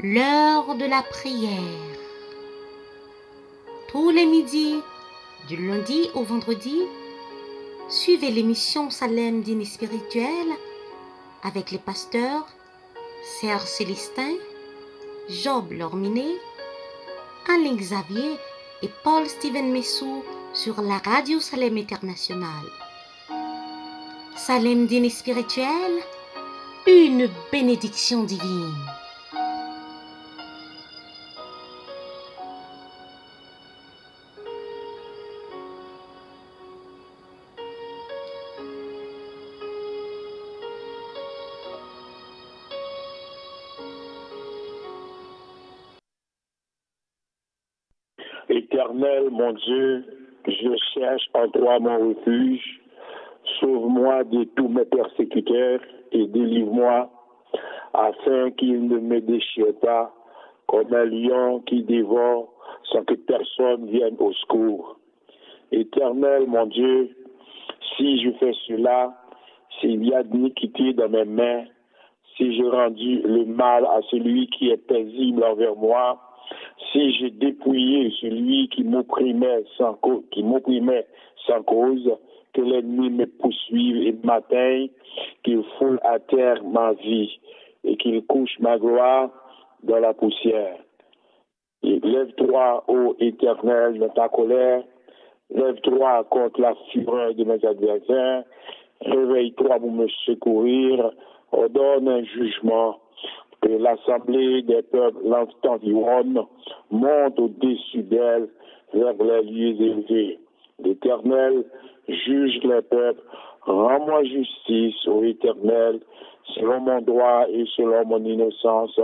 L'heure de la prière. Tous les midis, du lundi au vendredi, suivez l'émission Salem Dîner Spirituel avec les pasteurs Serge Célestin, Job Lorminé, Alain Xavier et Paul Steven Messou sur la radio Salem International. Salem Dîner Spirituel, une bénédiction divine. Éternel, mon Dieu, je cherche en toi mon refuge. Sauve-moi de tous mes persécuteurs et délivre-moi, afin qu'ils ne me déchirent pas comme un lion qui dévore sans que personne vienne au secours. Éternel, mon Dieu, si je fais cela, s'il y a de l'iniquité dans mes mains, si j'ai rendu le mal à celui qui est paisible envers moi, si j'ai dépouillé celui qui m'opprimait sans cause, que l'ennemi me poursuive et m'atteigne, qu'il foule à terre ma vie et qu'il couche ma gloire dans la poussière. Et lève-toi, ô Éternel, dans ta colère, lève-toi contre la fureur de mes adversaires, réveille-toi pour me secourir, ordonne un jugement, que l'assemblée des peuples l'environne, monte au-dessus d'elle vers les lieux élevés. L'Éternel juge les peuples, rends-moi justice, ô Éternel, selon mon droit et selon mon innocence,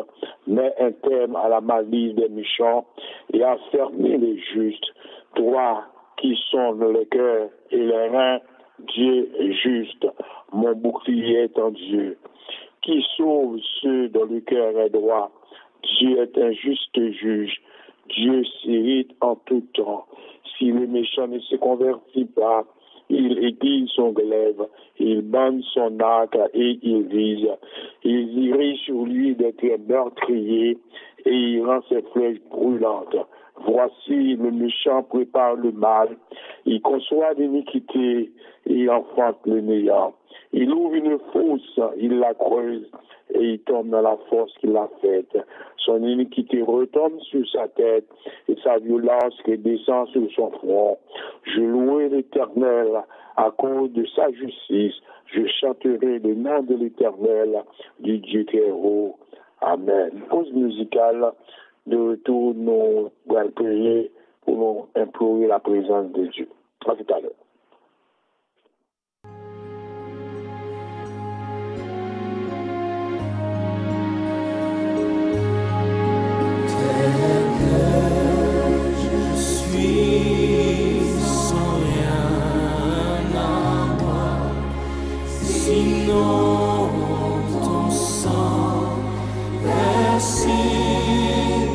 mets un terme à la malice des méchants et affermis les justes. Toi qui sondes le cœur et les reins, Dieu est juste, mon bouclier est en Dieu. Qui sauve ceux dont le cœur est droit. Dieu est un juste juge. Dieu s'irrite en tout temps. Si le méchant ne se convertit pas, il aiguise son glaive, il bande son arc et il vise. Il irait sur lui des traits meurtriers et il rend ses flèches brûlantes. Voici, le méchant prépare le mal, il conçoit l'iniquité et il enfante le néant. Il ouvre une fosse, il la creuse et il tombe dans la fosse qu'il a faite. Son iniquité retombe sur sa tête et sa violence redescend sur son front. Je louerai l'Éternel à cause de sa justice. Je chanterai le nom de l'Éternel, du Dieu très haut. Amen. Pause musicale. De retour, nous allons prier pour nous implorer la présence de Dieu. À tout à l'heure.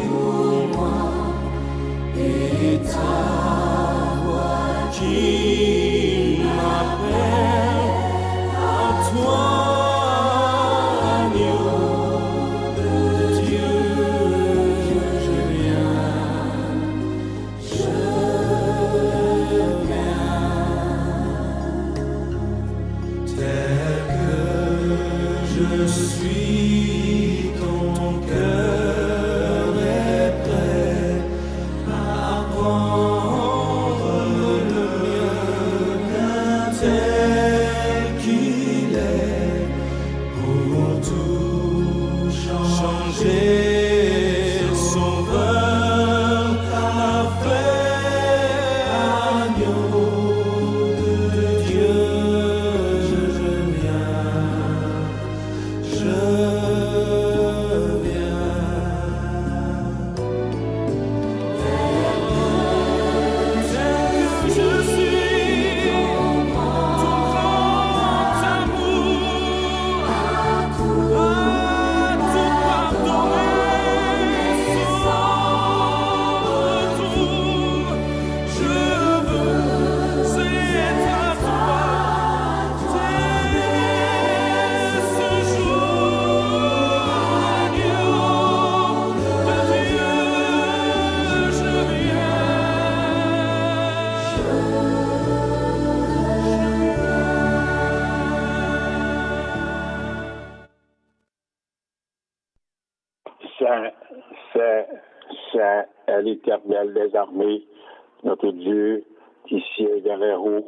Pour moi, et ta voix, Dieu. saint est l'Éternel des armées, notre Dieu qui siège dans les roues.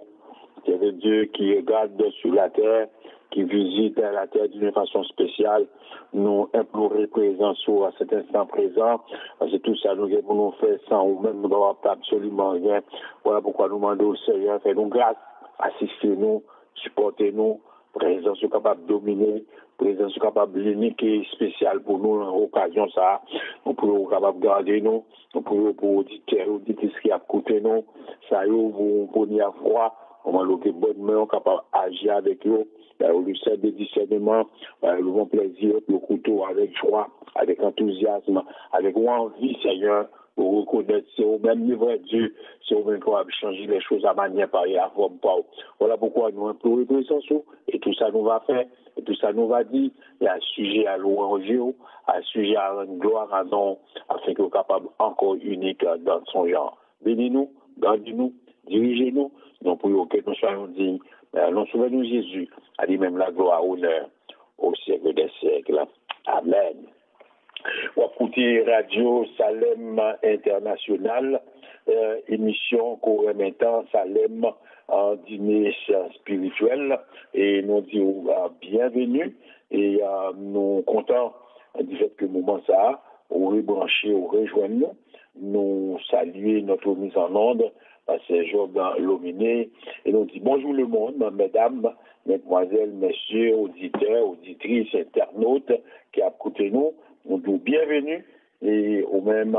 C'est le Dieu qui regarde sur la terre, qui visite la terre d'une façon spéciale. Nous implorer présence à cet instant présent, parce que tout ça nous est pour nous faire sans ou même nous n'avons pas absolument rien. Voilà pourquoi nous demandons au Seigneur, fais-nous grâce, assistez-nous, supportez-nous, présence capable de dominer, présence capable l'unique et spéciale pour nous en occasion ça. Nous pouvons capable de garder nous, nous pouvons pour auditeurs, auditrices qui a côté nous, ça y est, vous prenez à froid. On va le bonne main, capable d'agir avec eux, le sert de discernement, le bon plaisir, le couteau avec joie, avec enthousiasme, avec envie, Seigneur, pour reconnaître c'est au même niveau de Dieu, c'est au même capable de changer les choses à manière par et à forme par. Voilà pourquoi nous implorons présence et tout ça nous va faire, et tout ça nous va dire, il y a un sujet à louanger, un sujet à rendre gloire à nous, afin que nous capable encore unique dans son genre. Bénis-nous, gardez-nous, dirigez-nous, nous prions que nous soyons dignes. Nous souvenons Jésus, à lui-même la gloire, honneur, au siècle des siècles. Amen. On écoutez Radio Salem International, émission qu'on remet en Salem en dîner spirituel, et nous disons bienvenue, et nous contents du fait que le moment ça, on rebranché, on rejoint nous saluer notre mise en onde, c'est Job Lominé, et nous dit bonjour le monde, mesdames, mesdemoiselles, messieurs, auditeurs, auditrices, internautes qui a écouté nous dit bienvenue, et au même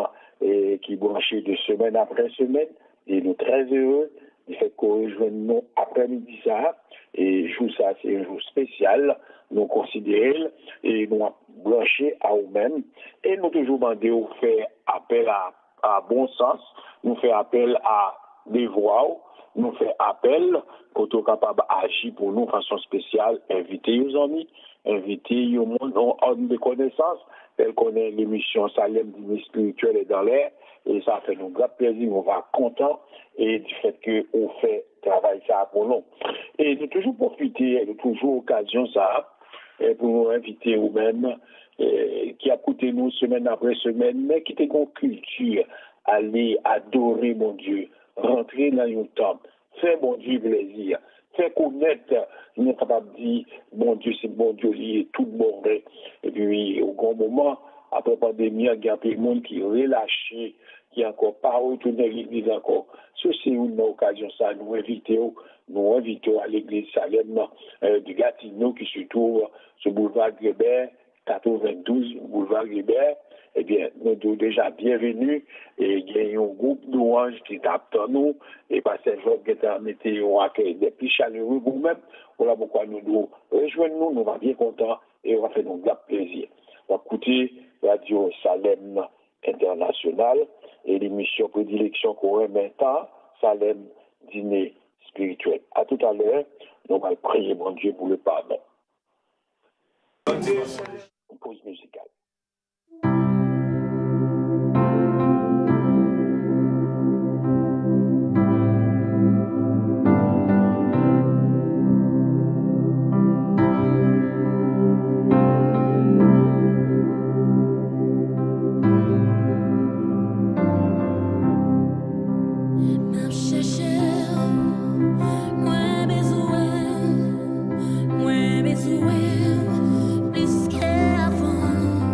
qui branché de semaine après semaine, et nous très heureux du fait qu'on rejoigne nous après-midi ça, et jour ça c'est un jour spécial, nous considérons, et nous branché à nous-mêmes, et nous toujours demandé au faire appel à bon sens, nous fait appel à des voix, nous fait appel pour être capable d'agir pour nous de façon spéciale, inviter aux amis, inviter au monde en de connaissances, tel qu'on est l'émission Salem Dîner Spirituel est dans l'air, et ça fait nous grand plaisir, on va content, et du fait qu'on fait travail ça pour nous. Et de toujours profiter, de toujours occasion ça, et pour nous inviter nous-mêmes, qui a coûté nous semaine après semaine, mais qui était une culture, aller adorer mon Dieu, rentrer dans une temple, faire mon Dieu plaisir, faire connaître, nous sommes capables de dire, mon Dieu, c'est bon Dieu, il est tout bon. Et puis, au grand moment, après la pandémie, il y a plein de monde qui est relâché, qui n'a encore pas retourné à l'église encore. Ceci, c'est une occasion, ça, nous invitons à l'église Salem du Gatineau qui se trouve sur le boulevard Grébert, 92, boulevard Grébert. Eh bien, nous sommes déjà bienvenus et il y a un groupe d'oranges qui tape dans nous et pasteur Job qui a mis un accueil des plus chaleureux pour nous-mêmes. Voilà pourquoi nous devons rejoindre nous, nous sommes bien contents et on va faire nous grand plaisir. On va écouter Radio Salem International et l'émission prédilection qu'on remet à Salem Dîner Spirituel. À tout à l'heure, nous allons prier mon Dieu pour le pardon. Une pause musicale. Plus qu'avant.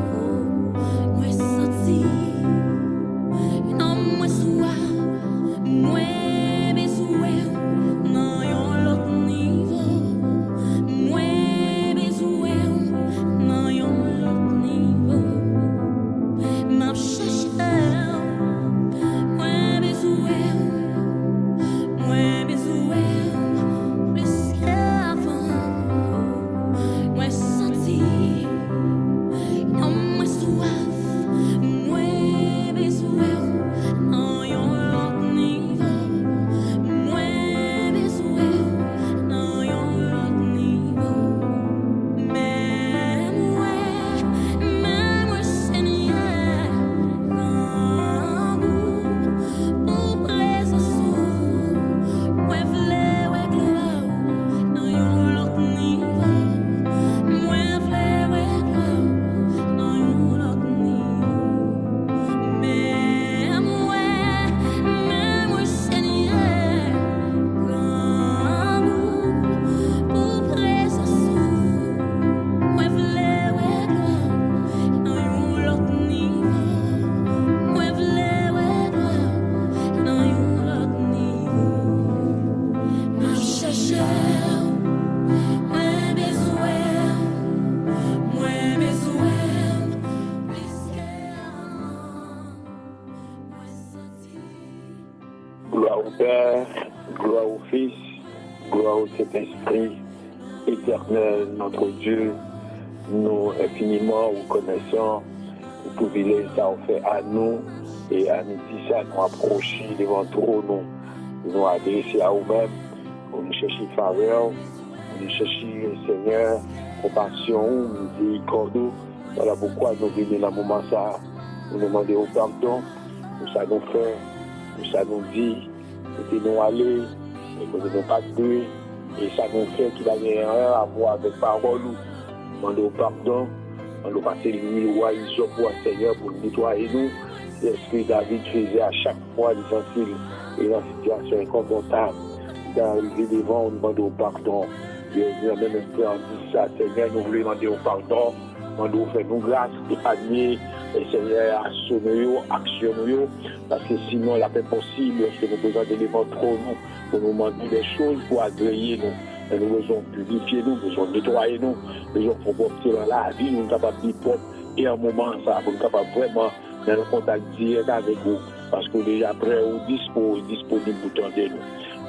Gloire au Père, gloire au Fils, gloire au Saint-Esprit, éternel, notre Dieu, nous infiniment reconnaissants le privilège que ça a fait à nous et à midi ça nous approcher devant trop nous adresser à nous-mêmes, pour nous chercher faveur, pour nous chercher Seigneur, compassion, miséricorde. Voilà pourquoi nous venons dans le moment ça, nous demandons pardon, pour ça nous fait, pour ça nous dit, pour nous aller, et que nous ne pas tuer, et ça nous fait qu'il a rien à voir avec parole. Nous demandons pardon, nous nous passer l'huile ou pour Seigneur pour nettoyer nous. L'esprit David faisait à chaque fois difficile et la situation inconfortable. D'arriver devant, on demande pardon. Et même esprit en dit ça, Seigneur, nous voulons demander pardon. Nous faire nous grâce et admirer et Seigneur actionner parce que sinon la paix possible lorsque nous présentons devant trop nous pour nous demander des choses pour agréer nous. Et nous besoin purifier nous, besoin nettoyer nous, besoin pour porter dans la vie, nous sommes capables de propre et en moment ça, pour nous capables vraiment dans le contact direct avec vous parce que déjà prêt ou disponible pour tendre nous.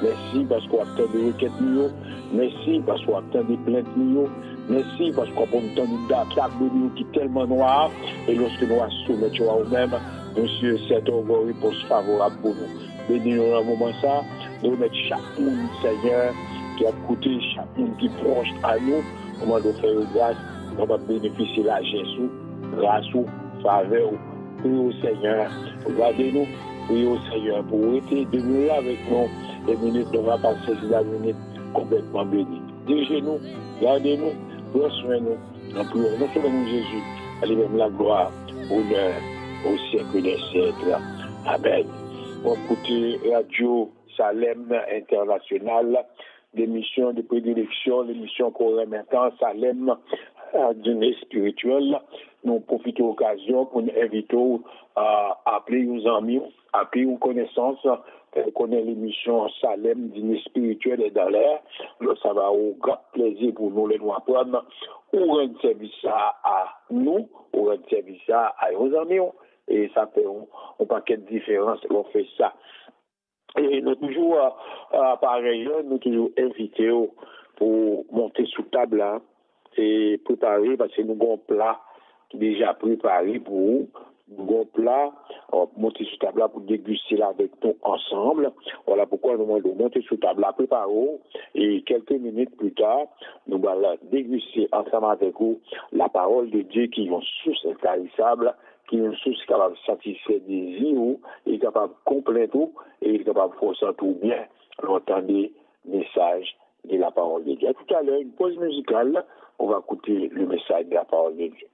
Merci parce qu'on attend des requêtes nous. Merci parce qu'on attend des plaintes nous. Merci parce qu'on peut entendre des qui est tellement noir. Et lorsque nous soumettons à nous-mêmes, Monsieur, c'est une réponse favorable pour nous. Bénis-nous dans un moment ça. Nous mettons chaque monde, Seigneur, qui a coûté, chaque monde qui est proche à nous. Comment nous faire grâce, on va bénéficier de la Jésus, grâce ou faveur. Priez au Seigneur. Regardez-nous. Priez au Seigneur pour rester demeurer avec nous. Les minutes, on va passer la minute complètement bénie. Dirigez-nous, gardez-nous, prenez soin de nous. Nous prions, nous sauvons Jésus. Allez même la gloire, honneur au siècle des siècles. Amen. Pour écouter Radio Salem International, l'émission de prédilection, l'émission qu'on remet maintenant, Salem dîner spirituel. Nous profitons de l'occasion pour nous inviter à appeler nos amis, appeler nos connaissances. On connaît l'émission Salem dîner spirituel est dans l'air. Ça va au grand plaisir pour nous les nous apprendre. On rend service à nous, on rend service à nos amis. Et ça fait un paquet de différences. On fait ça. Et nous toujours, pareil, nous toujours invités pour monter sous table là et préparer parce que nous avons un plat qui est déjà préparé pour vous. Nous avons un plat, monter sous table là pour déguster là avec nous ensemble. Voilà pourquoi nous allons monter sous table là, préparer et quelques minutes plus tard, nous allons déguster ensemble avec vous la parole de Dieu qui est une source intarissable, qui est une source capable de satisfaire des désirs, et capable de compléter tout, et capable de faire tout bien. Alors, entendez le message de la parole de Dieu. À tout à l'heure, une pause musicale, on va écouter le message de la parole de Dieu.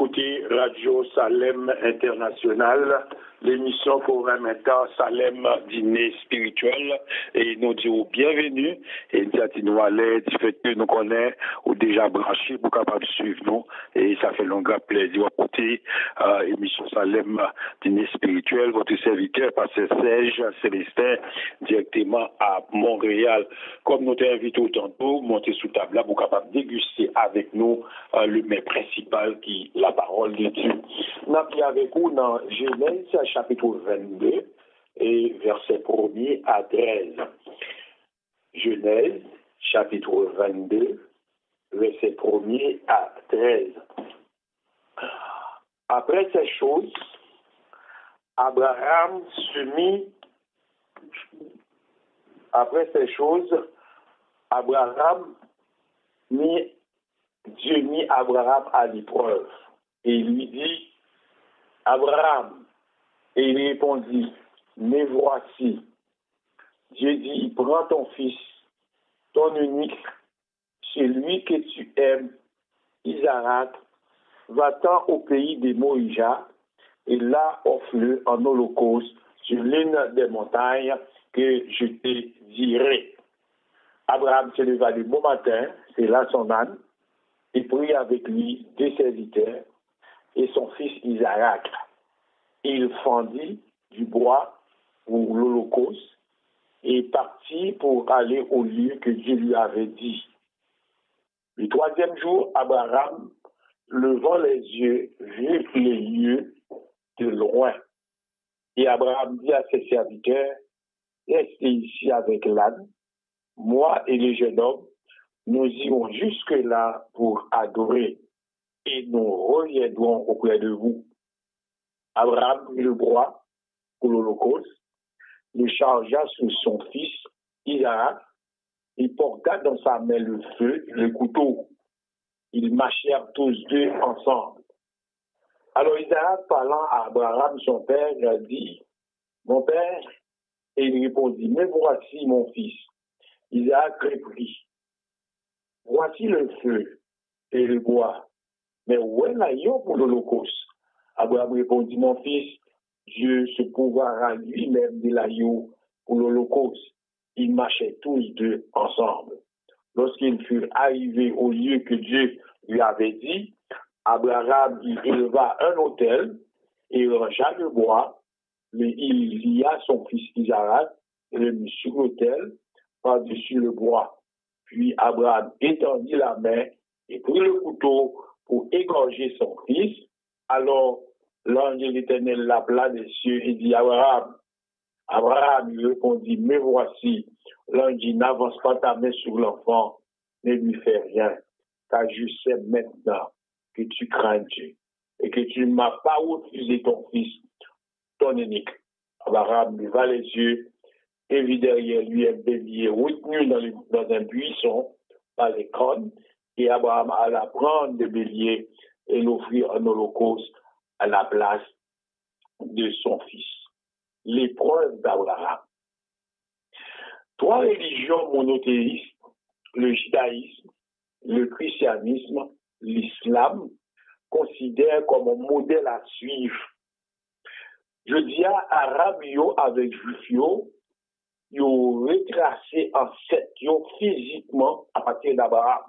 écoutez Radio Salem International, l'émission pour un maintenant Salem Dîner Spirituel. Et nous disons bienvenue. Et nous allons, du fait que nous connaissons ou déjà branchés pour capable suivre nous. Et ça fait long plaisir d'écouter l'émission Salem Dîner Spirituel. Votre serviteur, Pasteur Serge Célestin, directement à Montréal. Comme nous t'avons invité tantôt, monter sous table là pour capable déguster avec nous le mets principal qui est la parole de Dieu. Nous avons avec vous dans Genèse chapitre 22 et verset 1er à 13. Genèse chapitre 22 verset 1er à 13. Après ces choses, Abraham se mit. Après ces choses, Dieu mit Abraham à l'épreuve et il lui dit, Abraham, et il répondit, mais voici. Dieu dit, prends ton fils, ton unique, celui que tu aimes, Isaac, va-t'en au pays des Moïja et là offre-le en holocauste sur l'une des montagnes que je te dirai. Abraham se leva le bon matin, c'est là son âne, et prit avec lui 2 serviteurs et son fils Isaac. Il fendit du bois pour l'holocauste et partit pour aller au lieu que Dieu lui avait dit. Le 3e jour, Abraham, levant les yeux, vit les lieux de loin. Et Abraham dit à ses serviteurs, restez ici avec l'âne, moi et le jeune homme, nous irons jusque-là pour adorer et nous reviendrons auprès de vous. Abraham prit le bois pour l'holocauste, le chargea sur son fils Isaac, il porta dans sa main le feu, le couteau. Ils marchèrent tous deux ensemble. Alors Isaac, parlant à Abraham, son père, lui a dit, mon père, et il répondit, mais voici mon fils. Isaac reprit, voici le feu et le bois, mais où est l'agneau pour l'holocauste? Abraham répondit, mon fils, Dieu se pourvoira lui-même de l'agneau pour l'holocauste. Ils marchaient tous deux ensemble. Lorsqu'ils furent arrivés au lieu que Dieu lui avait dit, Abraham y éleva un autel et rangea le bois, mais il lia son fils Isaac et le mit sur l'autel par-dessus le bois. Puis Abraham étendit la main et prit le couteau pour égorger son fils. Alors l'ange de l'Éternel l'appela des cieux et dit, Abraham. Abraham lui répondit, mais voici. L'ange dit, n'avance pas ta main sur l'enfant, ne lui fais rien, car je sais maintenant que tu crains Dieu et que tu ne m'as pas refusé ton fils, ton unique. Abraham leva les yeux et vit derrière lui un bélier retenu dans un buisson par les cornes, et Abraham alla prendre le bélier et l'offrir en holocauste à la place de son fils. L'épreuve d'Abraham. 3 religions monothéistes, le judaïsme, le christianisme, l'islam, considèrent comme un modèle à suivre. Je dis à Arabes avec Juifs, ils ont retracé en 7 physiquement à partir d'Abraham,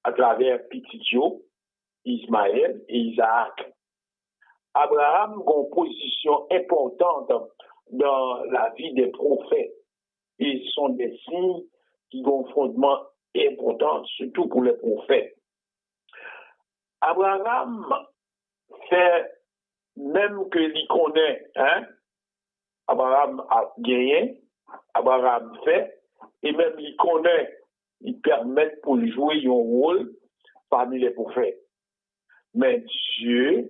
à travers Pititio, Ismaël et Isaac. Abraham a une position importante dans la vie des prophètes. Ils sont des signes qui ont un fondement important, surtout pour les prophètes. Abraham fait, même que l'il connaît, Abraham a gagné, Abraham fait, et même il connaît, il permet pour jouer un rôle parmi les prophètes. Mais Dieu,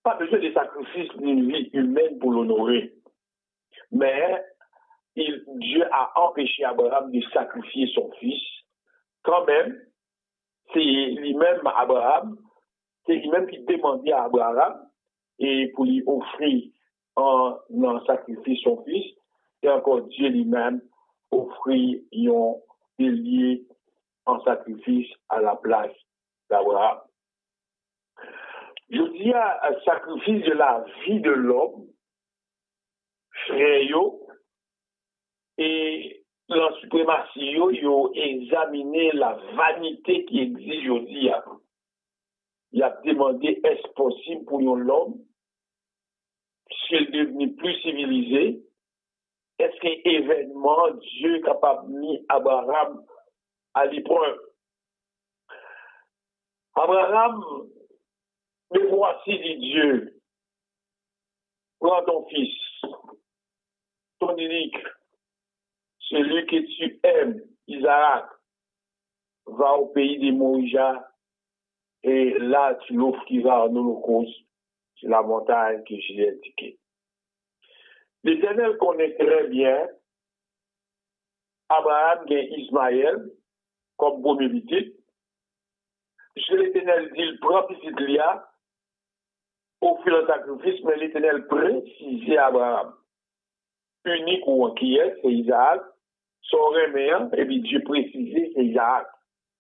pas besoin de sacrifice d'une vie humaine pour l'honorer. Mais Dieu a empêché Abraham de sacrifier son fils. Quand même, c'est lui-même Abraham, c'est lui-même qui demandait à Abraham et pour lui offrir en sacrifice son fils. Et encore Dieu lui-même offrit un bélier en sacrifice à la place d'Abraham. Je dis un sacrifice de la vie de l'homme, frère, et la suprématie, yo examiné la vanité qui existe aujourd'hui. Il a demandé est-ce possible pour l'homme, s'il est devenu plus civilisé, est-ce qu'un événement, Dieu est capable de mettre Abraham à l'épreuve? Abraham, me voici, dit Dieu, prends ton fils, ton unique, celui que tu aimes, Isaac, va au pays des Moïja, et là tu l'offriras en holocauste sur la montagne que j'ai indiquée. L'Éternel connaît très bien Abraham et Ismaël comme premier petit. Puisque l'Éternel dit, il prend petit Lia, offre le sacrifice, mais l'Éternel précise Abraham. Unique ou qui est, c'est Isaac. Son reméant, et puis Dieu précisé, c'est Isaac.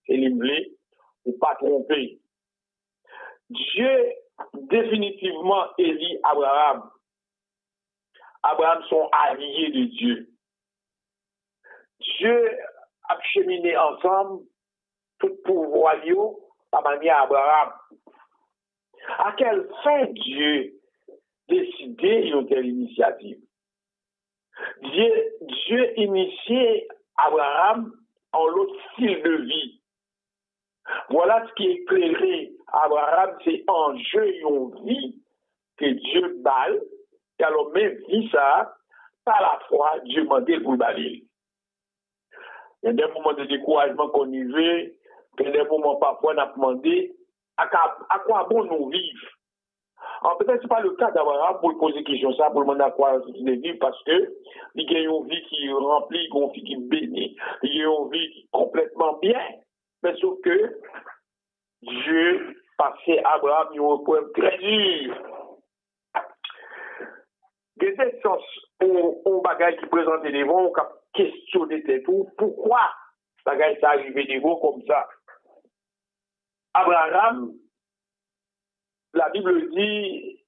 C'est l'imblé, ou pas tromper. Dieu définitivement élit Abraham. Abraham sont alliés de Dieu. Dieu a cheminé ensemble tout pouvoir à manière Abraham. À quelle fin Dieu décidé une telle initiative? Dieu initié Abraham en l'autre style de vie. Voilà ce qui est éclairé Abraham, c'est en jeu une vie que Dieu balle, et alors même vie ça, par la foi, Dieu m'a dit pour le baler. Il y a des moments de découragement qu'on y veut, il y a des moments parfois on a demandé à quoi bon nous vivre. Alors peut-être que ce n'est pas le cas d'Abraham pour poser question ça, pour demander à quoi nous vivre, parce que il y a une vie qui est remplie, une vie qui est bénie, il y a une vie qui est complètement bien, mais sauf que Dieu passait Abraham une épreuve très dure. Il y a des sens au bagage qui présente des devants, on a questionné tout, pourquoi le bagage est arrivé des devants comme ça. Abraham, la Bible dit,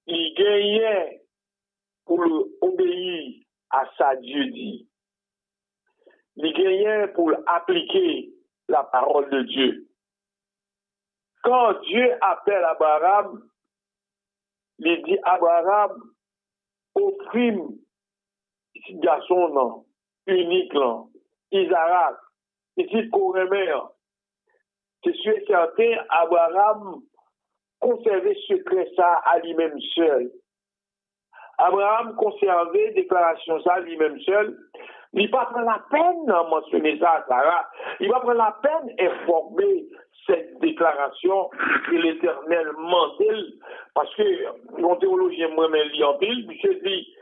il gagnait pour obéir à ça, Dieu dit. Il gagnait pour appliquer la parole de Dieu. Quand Dieu appelle Abraham, il dit Abraham, offre-moi petit garçon non, unique non, Isaac, petit corémère. Je suis certain, Abraham conservait secret ça à lui-même seul. Abraham conservait déclaration ça à lui-même seul. Il va prendre la peine de mentionner ça à Sarah. Il va prendre la peine d'informer cette déclaration que l'Éternel mandait. Parce que mon théologien moi-même lit en pile, puis je dis,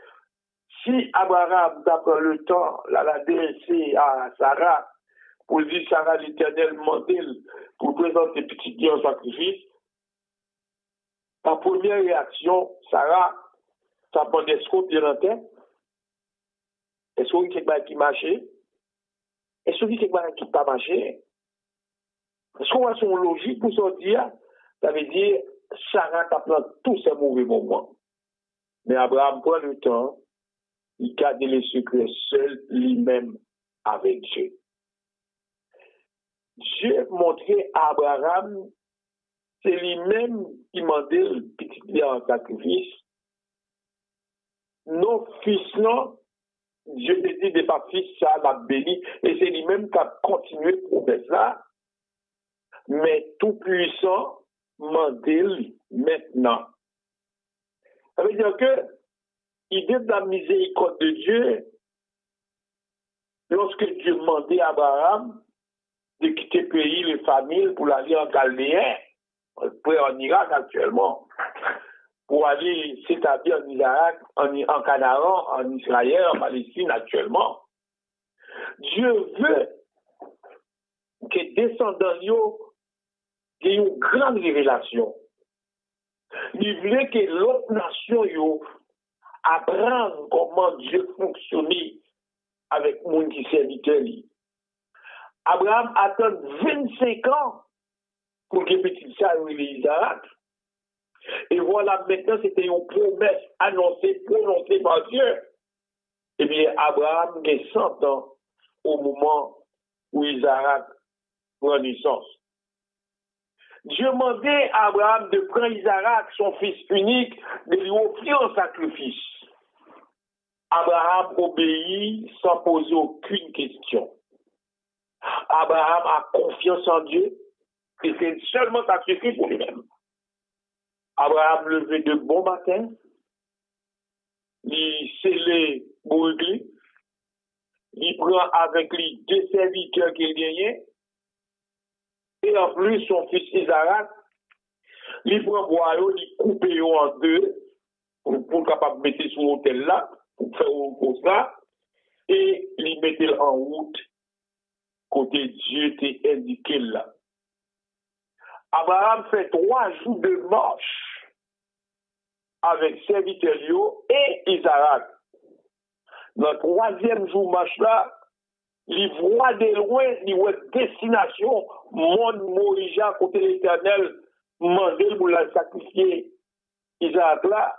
si Abraham d'après le temps, l'adressé à Sarah, pour dire Sarah l'Éternel mandait pour présenter petit Dieu en sacrifice, la première réaction, Sarah, ça prend des scopes bien en tête. Est-ce qu'il y a quelque chose qui marche? Est-ce qu'il y a quelque chose qui n'a pas marché? Est-ce qu'on a son logique pour sortir? Ça veut dire, Sarah t'apprend tous ces mauvais moments. Mais Abraham prend le temps, il garde les secrets seul, lui-même, avec Dieu. Dieu montrait à Abraham, c'est lui-même qui demandait le petit Dieu en sacrifice. Nos fils, non, Dieu te dit de pas fils, ça l'a béni, et c'est lui-même qui a continué pour faire ça. Mais tout puissant, mandel maintenant. Ça veut dire que l'idée de la miséricorde de Dieu, lorsque Dieu demandait à Abraham de quitter le pays, les familles, pour aller en Chaldéen, en Irak actuellement, pour aller s'établir en Irak, en Canaan, en Israël, en Palestine actuellement. Dieu veut que descendants aient une grande révélation. Il veut que l'autre nation apprenne comment Dieu fonctionne avec le monde qui serviteur. Abraham attend 25 ans pour que petit ça Isaac. Et voilà, maintenant, c'était une promesse annoncée, prononcée par Dieu. Eh bien, Abraham a 100 ans au moment où Isaac prend naissance. Dieu demandait à Abraham de prendre Isaac, son fils unique, de lui offrir un sacrifice. Abraham obéit sans poser aucune question. Abraham a confiance en Dieu et c'est seulement sacrifice pour lui-même. Abraham levé de bon matin, il scellait bourgli, il prend avec lui 2 serviteurs qu'il gagnait, et en plus son fils Isaac, il prend boyau, il coupe en deux, pour capable mettre sur l'hôtel là, pour faire comme ça, et il mettait en route, côté Dieu t'a indiqué là. Abraham fait 3 jours de marche avec serviteurs et Isaac. Dans le 3e jour de marche là, il voit de loin, il voit destination, monde Morija, côté l'Éternel, mandé pour la sacrifier Isaac là,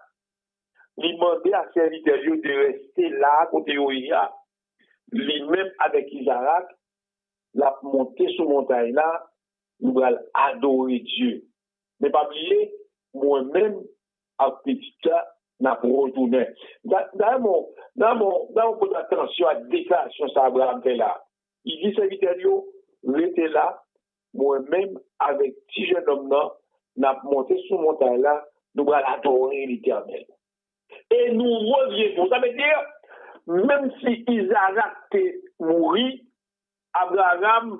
il demandait à serviteurs de rester là, côté Morija, lui-même avec Isaac, la monter sur montagne là, nous allons adorer Dieu. Mais pas oublier, moi-même, à petit cas, n'a pas retourné. Dans mon pose attention à la déclaration que Abraham fait là. Il dit, serviteur, restez là, moi-même, avec petit jeune homme là, n'a monté sur montagne là, nous allons adorer l'Éternel. Et nous reviendrons. Ça veut dire, même si Isaac est mort, Abraham,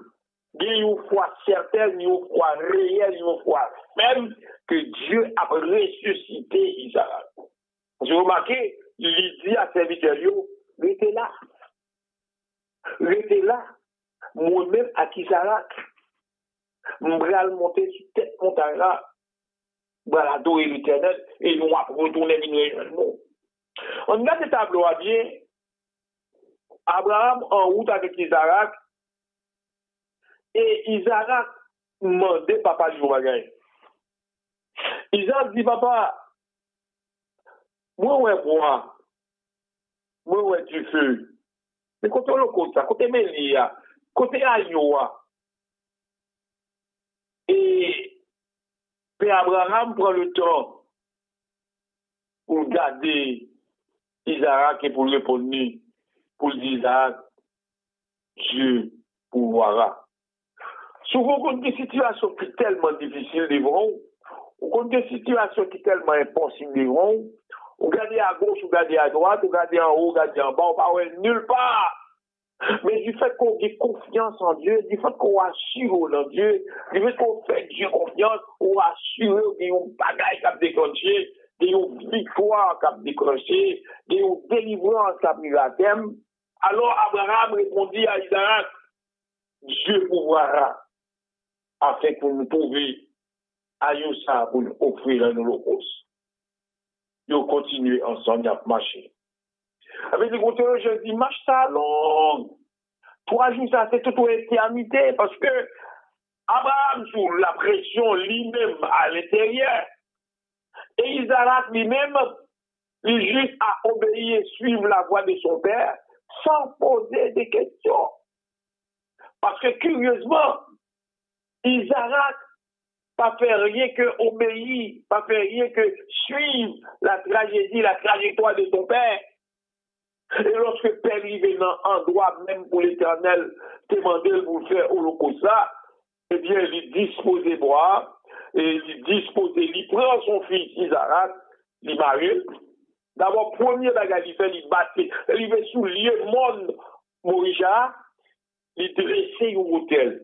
il y a une foi certaine, il y a une foi réelle, il y a une foi ferme que Dieu a ressuscité Isaac. Vous remarquez, il dit à serviteur, restez là. Restez là. Moi-même, à Isaac, je vais monter sur cette montagne-là, je vais adorer l'Éternel et nous allons retourner nous. On regarde ce tableau à bien. Abraham en route avec Isaac. Et Isaac demandait papa du bagage. Isaac dit papa, moi ouais bois, moi ouais du feu. Mais côté le côté, côté Melia, côté Ayoa. Et Père Abraham prend le temps pour garder Isaac et pour le répondre, pour dire Isaac, Dieu pourvoira. Souvent, on a des situations qui sont tellement difficiles devant, on a des situations qui sont tellement impossibles devant, on regarde à gauche, on regarde à droite, on regarde en haut, on regarde en bas, on ne va nulle part. Mais du fait qu'on ait confiance en Dieu, du fait qu'on assure en Dieu, du fait qu'on fait Dieu confiance, on assure qu'il y a un bagage qui a déclenché, qu'il y a une victoire qui a déclenché, qu'il y a une délivrance qui a pris la thème. Alors Abraham répondit à Isaac, Dieu pourvoira, afin que nous trouvions à ça pour nous offrir un holocauste. Nous continuons ensemble à marcher. Avec les compteurs, je dis, marche ça long. 3 jours, ça, c'est toute une éternité, parce que Abraham, sous la pression lui-même à l'intérieur, et Isaac lui-même, il juste à obéir et suivre la voie de son père, sans poser des questions. Parce que curieusement, Isaac pas fait rien que obéir, pas fait rien que suivre la tragédie, la trajectoire de son père. Et lorsque Père arrive dans un endroit même pour l'Éternel demander pour faire holocauste là, eh bien, il dispose de bois, et il dispose, il prend son fils Isaac, il marie. D'abord, premier bagage, il fait, il battait, il va sous le lieu monde Morija, il dressait un hôtel.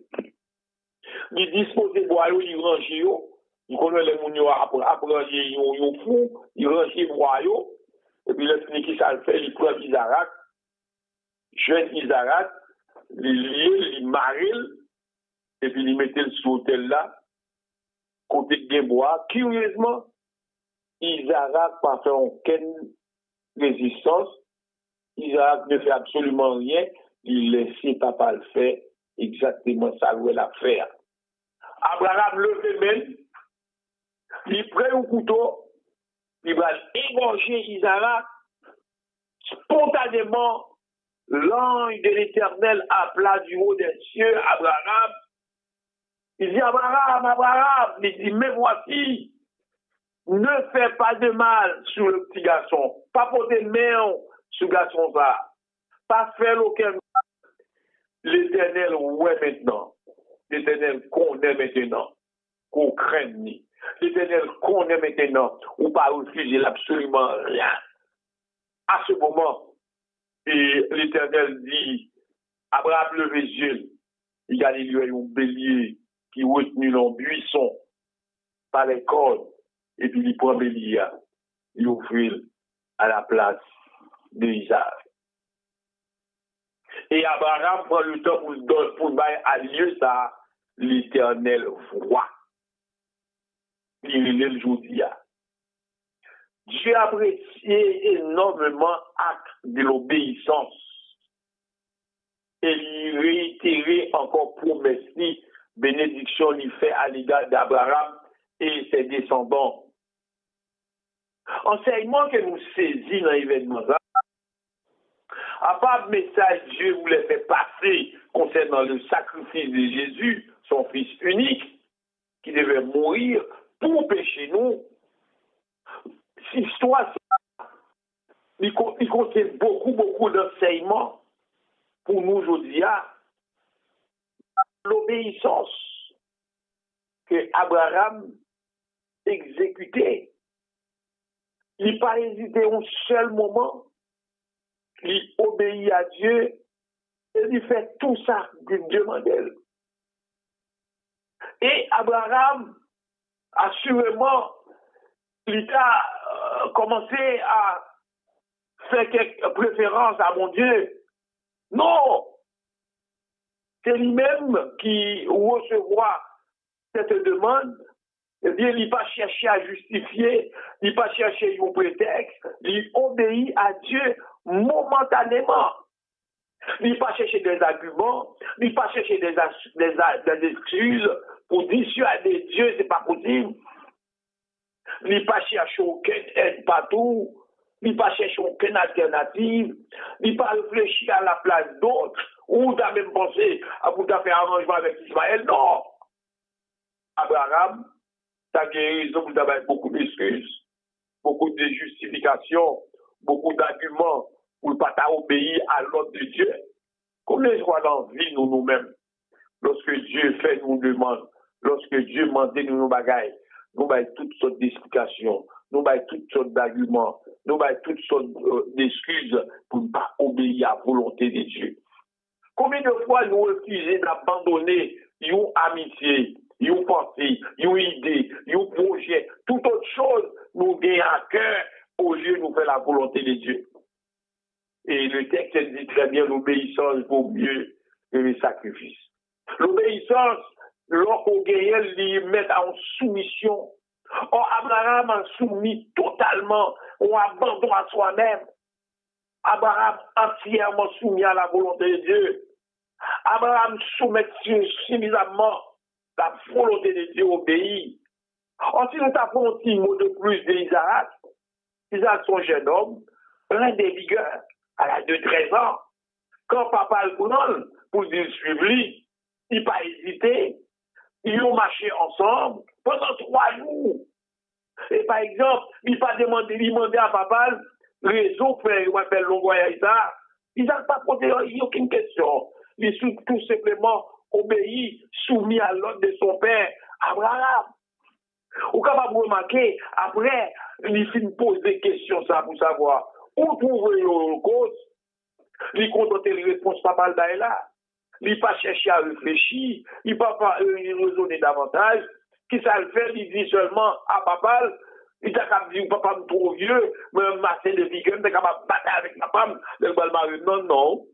Il dispose de bois, il range, il connaît les mounions après, il fou, il range les bois. Et puis, le fini qui ça le fait, il prend Isaac, jeune Isaac, il lie, il marie, et puis il mettait le sous hôtel là, côté de bois. Curieusement, Isaac n'a pas fait aucune résistance. Isaac ne fait absolument rien. Il laisse papa le faire exactement ça où il a fait. Abraham levé même, il prend un couteau, il va égorger Isaac. Spontanément, l'ange de l'Éternel appela du haut des cieux Abraham. Il dit, Abraham, Abraham, il dit, mais voici, ne fais pas de mal sur le petit garçon, pas porter main sur le garçon là, pas faire aucun mal. L'Éternel, ouais maintenant. L'Éternel connaît maintenant qu'on craigne ni. L'Éternel connaît maintenant ou pas refuser absolument rien. À ce moment, et l'Éternel dit, Abraham leve les yeux, il y a un bélier qui est retenu dans le buisson par les cordes, et puis il prend le bélier, il ouvre à la place d'Isaac. Et Abraham prend le temps pour bailler à lieu ça, l'Éternel voit. Il est le jour d'hier. Dieu apprécié énormément l'acte de l'obéissance. Et il réitérait encore promesse, bénédiction lui fait à l'égard d'Abraham et ses descendants. Enseignement que nous saisissons dans l'événement là, à part le message que Dieu voulait faire passer concernant le sacrifice de Jésus, son Fils unique, qui devait mourir pour pécher nous, cette histoire, il contient beaucoup d'enseignements pour nous aujourd'hui. L'obéissance que Abraham exécutait, il n'a pas hésité un seul moment, il obéit à Dieu et il fait tout ça qu'il demandait. Et Abraham, assurément, il a commencé à faire quelques préférences à mon Dieu. Non! C'est lui-même qui recevra cette demande. Eh bien, il n'a pas cherché à justifier, il n'a pas cherché un prétexte, il obéit à Dieu momentanément. Il n'a pas cherché des arguments, il n'a pas cherché des excuses pour dissuader Dieu, ce n'est pas possible. Il n'a pas cherché aucune aide partout, il n'a pas cherché aucune alternative, il n'a pas réfléchi à la place d'autres, ou il a même pensé à vous faire un arrangement avec Ismaël. Non! Abraham, ta guérison, vous avez beaucoup d'excuses, beaucoup de justifications, beaucoup d'arguments pour ne pas obéir à l'ordre de Dieu. Comme les joies dans la vie, nous-mêmes, lorsque Dieu fait nous demande, lorsque Dieu demande nous bagailles, nous avons toutes sortes d'explications, nous avons toutes sortes d'arguments, nous avons toutes sortes d'excuses pour ne pas obéir à la volonté de Dieu. Combien de fois nous refusons d'abandonner une amitié, une pensée, une idée, un projet, toute autre chose, nous gagnons à cœur au lieu de nous faire la volonté de Dieu. Et le texte dit très bien, l'obéissance vaut mieux que le sacrifice. L'obéissance, lorsqu'on gagne, lui met en soumission. Or, Abraham a soumis totalement, on abandonne à soi-même. Abraham entièrement soumis à la volonté de Dieu. Abraham soumet suffisamment la volonté de Dieu obéit. Or, si nous avons un petit mot de plus d'Isaac, Isaac, son jeune homme, plein de vigueur, à l'âge de 13 ans, quand papa le prend pour dire suivre lui, il n'a pas hésité, ils ont marché ensemble pendant 3 jours. Et par exemple, il n'a pas demandé à papa raison pour faire le voyage. Il n'a pas posé aucune question. Il a tout simplement obéi, soumis à l'ordre de son père, Abraham. Ou capable de remarquer, après, il finit poser des questions ça pour savoir où trouver une cause. Il compte les réponses pas mal là. Il n'a pas cherché à réfléchir, il n'a pas raisonner davantage. Qui ça le fait, il dit seulement à papa, il t'a capable de dire papa me trop vieux, mais massé de vigueur, il est capable de battre avec papa, non, non.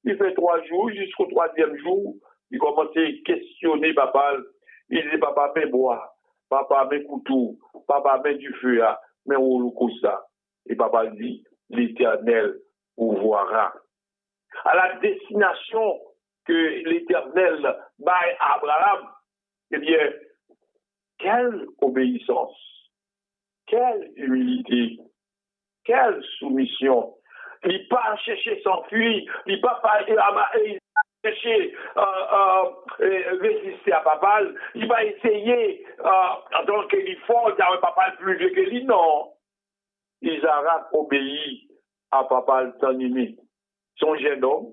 Il fait 3 jours, jusqu'au 3e jour, il commence à questionner papa. Il dit papa, mais bois, papa, mais couteau, papa, mais du feu, mais on comme ça. Et papa dit, l'Éternel vous verra. À la destination que l'Éternel baille à Abraham, eh bien, quelle obéissance, quelle humilité, quelle soumission. Il n'est pas chercher s'enfuir, il n'est pas chercher résister à papa, il va essayer en tant qu'il est fort, il y a un papa plus vieux que lui, non. Isaac obéit à papa le temps aimé. Son jeune homme,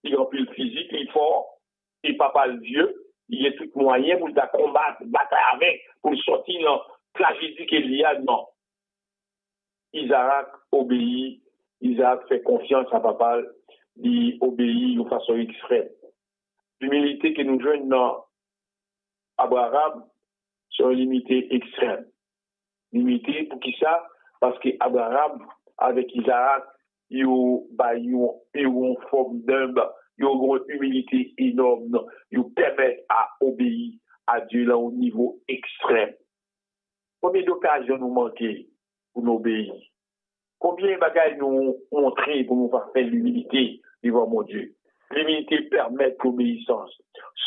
il remplit le physique, il est fort, il papa le vieux, il a tout moyen pour combattre, bataille avec, pour sortir dans la tragédie qu'il y a, non. Isaac obéit, Isaac fait confiance à papa, il obéit de façon extrême. L'humilité que nous jouons dans Abraham, c'est une limité extrême. Limité pour qui ça? Parce que Abraham, avec Isaac, il y a une forme d'homme, il y a une humilité énorme, il permet à obéir à Dieu là au niveau extrême. Combien d'occasions nous manquent pour nous obéir? Combien de bagages nous montrer pour nous faire l'humilité devant mon Dieu? L'humilité permet l'obéissance.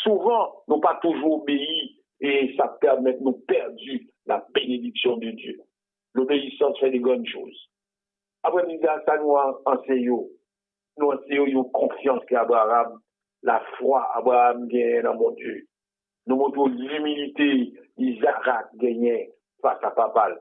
Souvent, nous pas toujours obéir et ça permet de nous perdre la bénédiction de Dieu. L'obéissance fait des grandes choses. Après, ça nous enseigne. Nous enseignons une confiance qu'Abraham, la foi Abraham gagne dans mon Dieu. Nous montrons l'humilité Isaac gagne face à papa.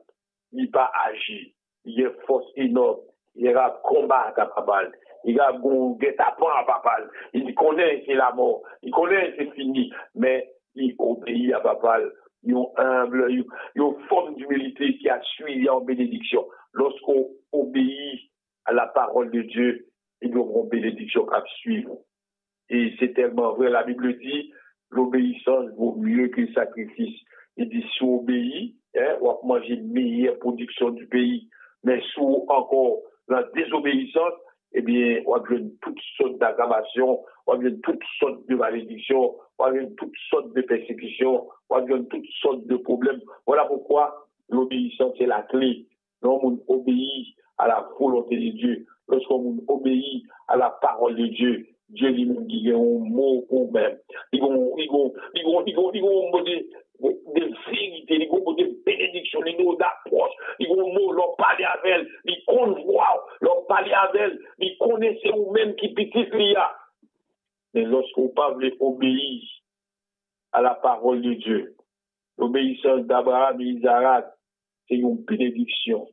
Il n'a pas agi. Il a force énorme. Il a combat à papa. Il a un guet-apens à papa. Il connaît c'est la mort. Il connaît c'est fini. Mais il obéit à papa. Il y a humble, il y a une forme d'humilité qui a suivi en bénédiction. Lorsqu'on obéit à la parole de Dieu, il y a une bénédiction qui suivre. Et c'est tellement vrai. La Bible dit, l'obéissance vaut mieux que le sacrifice. Il dit, si on obéit, on va manger une meilleure production du pays. Mais si encore la désobéissance, eh bien, on va donner toutes sortes d'aggravations, on va donner toutes sortes de malédictions, on va donner toutes sortes de persécutions, on va donner toutes sortes de problèmes. Voilà pourquoi l'obéissance est la clé. Lorsqu'on obéit à la volonté de Dieu, lorsqu'on obéit à la parole de Dieu, Dieu lui-même dit un mot pour même. Ils vont des vérités, ils vont des bénédictions, ils vont d'approche, ils vont leur parler avec elle, ils convoient, leur parler avec elle, ils connaissent eux-mêmes qui petit il y a. Mais lorsqu'on parle obéir à la parole de Dieu, l'obéissance d'Abraham et Isaac, c'est une bénédiction.